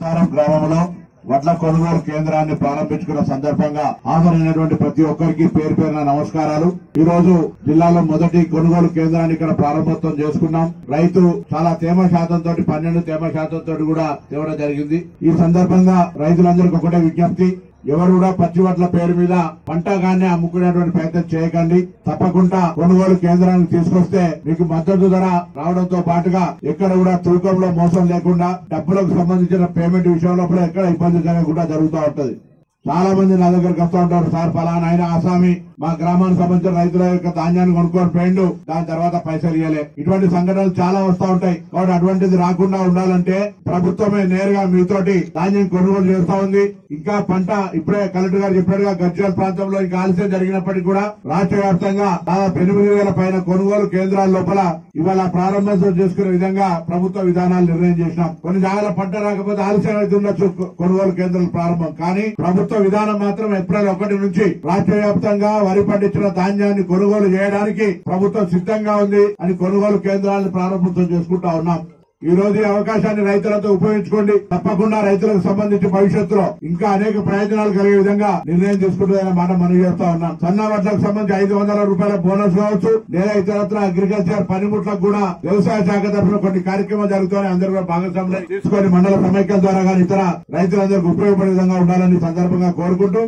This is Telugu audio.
గ్రామంలో వడ్ల కొనుగోలు కేంద్రాన్ని ప్రారంభించుకున్న సందర్భంగా హాజరైనటువంటి ప్రతి ఒక్కరికి పేరు పేరున నమస్కారాలు. ఈ రోజు జిల్లాలో మొదటి కొనుగోలు కేంద్రాన్ని ఇక్కడ ప్రారంభోత్సవం చేసుకున్నాం. రైతు చాలా తేమ శాతంతో 12 తేమ శాతంతో కూడా తేవడం జరిగింది. ఈ సందర్భంగా రైతులందరికీ ఒకటే విజ్ఞప్తి, ఎవరు కూడా పచ్చి వడ్ల పేరు మీద పంటగానే అమ్ముకునేటువంటి ప్రయత్నం చేయకండి. తప్పకుండా కొనుగోలు కేంద్రానికి తీసుకొస్తే మీకు మద్దతు ధర రావడంతో పాటుగా ఎక్కడ కూడా తూకంలో మోసం లేకుండా డబ్బులకు సంబంధించిన పేమెంట్ విషయంలో కూడా ఎక్కడ ఇబ్బంది జరగకుండా జరుగుతూ ఉంటది. చాలా మంది నా దగ్గరకు వస్తూ ఉంటారు, సార్ ఫలానా ఆయన ఆసామి మా గ్రామానికి సంబంధించిన రైతుల యొక్క ధాన్యాన్ని కొనుక్కొని పోయిండు, దాని తర్వాత పైసలు ఇవ్వలే. ఇటువంటి సంఘటనలు చాలా వస్తూ ఉంటాయి. కాబట్టి అటువంటిది రాకుండా ఉండాలంటే ప్రభుత్వమే నేరుగా మీతోటి ధాన్యం కొనుగోలు చేస్తా ఉంది. ఇంకా పంట ఇప్పుడే కలెక్టర్ గారు చెప్పినట్టుగా గజ్వేల్ ప్రాంతంలో ఇంకా ఆలస్యం జరిగినప్పటికీ కూడా రాష్ట్ర వ్యాప్తంగా దాదాపు 8,000 పైన కొనుగోలు కేంద్రాల లోపల ఇవాళ ప్రారంభోత్సవం చేసుకునే విధంగా ప్రభుత్వ విధానాలు నిర్ణయం చేసినాం. కొన్ని జాగాల పంట రాకపోతే ఆలస్యం అయితే ఉండొచ్చు కొనుగోలు కేంద్రాల ప్రారంభం, కానీ ప్రభుత్వ విధానం మాత్రం ఏప్రిల్ 1 నుంచి రాష్ట్ర వ్యాప్తంగా వరి పండించిన ధాన్యాన్ని కొనుగోలు చేయడానికి ప్రభుత్వం సిద్ధంగా ఉంది అని కొనుగోలు కేంద్రాలను ప్రారంభోత్సవం చేసుకుంటా ఉన్నాం. ఈ రోజు ఈ అవకాశాన్ని రైతులతో ఉపయోగించుకోండి. తప్పకుండా రైతులకు సంబంధించి భవిష్యత్తులో ఇంకా అనేక ప్రయోజనాలు కలిగే విధంగా నిర్ణయం తీసుకుంటుందనే మాట మనం చేస్తా ఉన్నాం. సన్న వడ్లకు సంబంధించి 500 రూపాయల బోనస్ కావచ్చు, లేదా ఇతరత్ర అగ్రికల్చర్ పనిముట్లకు కూడా వ్యవసాయ శాఖ తరఫున కొన్ని కార్యక్రమాలు జరుగుతాయని అందరూ కూడా భాగస్వామ్యం తీసుకొని మండల సమైక్యాల ద్వారా కానీ ఇతర రైతులందరికీ ఉపయోగపడే విధంగా ఉండాలని సందర్భంగా కోరుకుంటూ